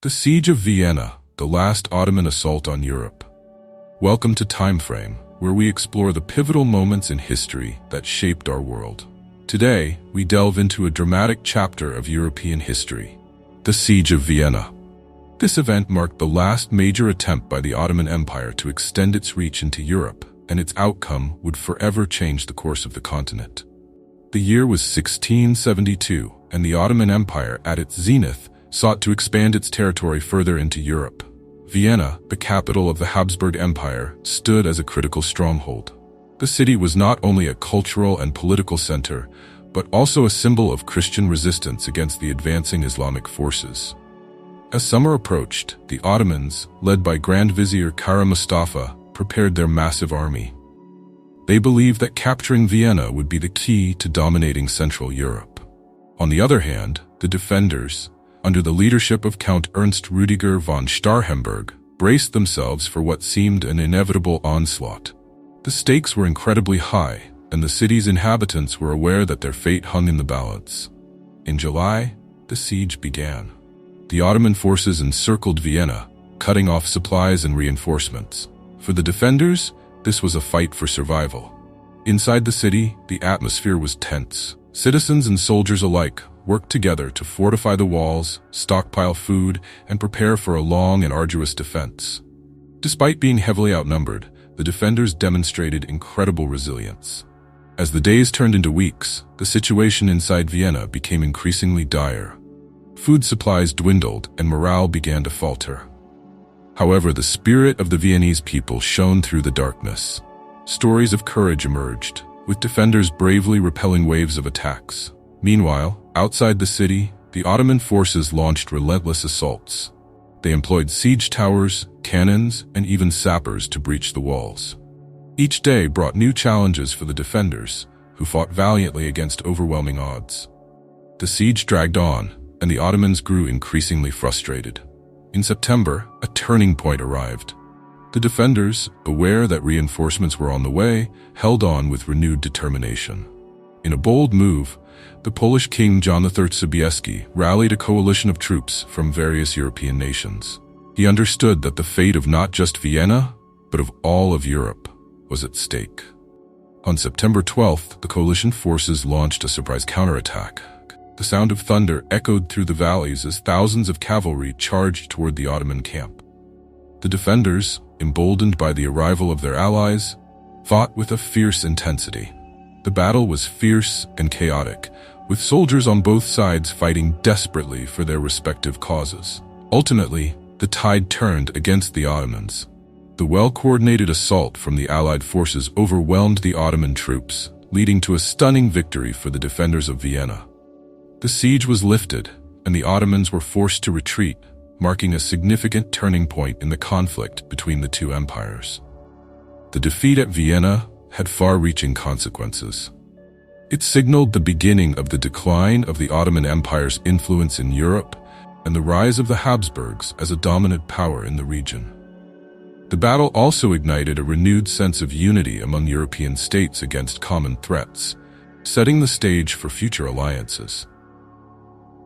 The Siege of Vienna, the last Ottoman assault on Europe. Welcome to TimeFrame, where we explore the pivotal moments in history that shaped our world. Today, we delve into a dramatic chapter of European history, the Siege of Vienna. This event marked the last major attempt by the Ottoman Empire to extend its reach into Europe, and its outcome would forever change the course of the continent. The year was 1672, and the Ottoman Empire, at its zenith, sought to expand its territory further into Europe. Vienna, the capital of the Habsburg Empire, stood as a critical stronghold. The city was not only a cultural and political center, but also a symbol of Christian resistance against the advancing Islamic forces. As summer approached, the Ottomans, led by Grand Vizier Kara Mustafa, prepared their massive army. They believed that capturing Vienna would be the key to dominating Central Europe. On the other hand, the defenders, under the leadership of Count Ernst Rüdiger von Starhemberg, braced themselves for what seemed an inevitable onslaught. The stakes were incredibly high, and the city's inhabitants were aware that their fate hung in the balance. In July, the siege began. The Ottoman forces encircled Vienna, cutting off supplies and reinforcements. For the defenders, this was a fight for survival. Inside the city, the atmosphere was tense. Citizens and soldiers alike worked together to fortify the walls, stockpile food, and prepare for a long and arduous defense. Despite being heavily outnumbered, the defenders demonstrated incredible resilience. As the days turned into weeks, the situation inside Vienna became increasingly dire. Food supplies dwindled and morale began to falter. However, the spirit of the Viennese people shone through the darkness. Stories of courage emerged, with defenders bravely repelling waves of attacks. Meanwhile, outside the city, the Ottoman forces launched relentless assaults. They employed siege towers, cannons, and even sappers to breach the walls. Each day brought new challenges for the defenders, who fought valiantly against overwhelming odds. The siege dragged on, and the Ottomans grew increasingly frustrated. In September, a turning point arrived. The defenders, aware that reinforcements were on the way, held on with renewed determination. In a bold move, the Polish king John III Sobieski rallied a coalition of troops from various European nations. He understood that the fate of not just Vienna, but of all of Europe, was at stake. On September 12th, the coalition forces launched a surprise counterattack. The sound of thunder echoed through the valleys as thousands of cavalry charged toward the Ottoman camp. The defenders, emboldened by the arrival of their allies, fought with a fierce intensity. The battle was fierce and chaotic, with soldiers on both sides fighting desperately for their respective causes. Ultimately, the tide turned against the Ottomans. The well-coordinated assault from the Allied forces overwhelmed the Ottoman troops, leading to a stunning victory for the defenders of Vienna. The siege was lifted, and the Ottomans were forced to retreat, marking a significant turning point in the conflict between the two empires. The defeat at Vienna had far-reaching consequences. It signaled the beginning of the decline of the Ottoman Empire's influence in Europe and the rise of the Habsburgs as a dominant power in the region. The battle also ignited a renewed sense of unity among European states against common threats, setting the stage for future alliances.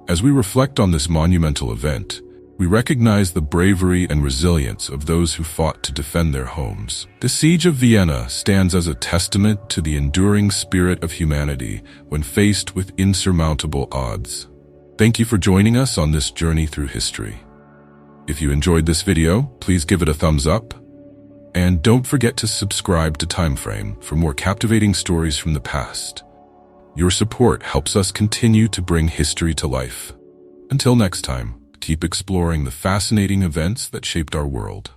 As we reflect on this monumental event, we recognize the bravery and resilience of those who fought to defend their homes. The Siege of Vienna stands as a testament to the enduring spirit of humanity when faced with insurmountable odds. Thank you for joining us on this journey through history. If you enjoyed this video, please give it a thumbs up. And don't forget to subscribe to TimeFrame for more captivating stories from the past. Your support helps us continue to bring history to life. Until next time, keep exploring the fascinating events that shaped our world.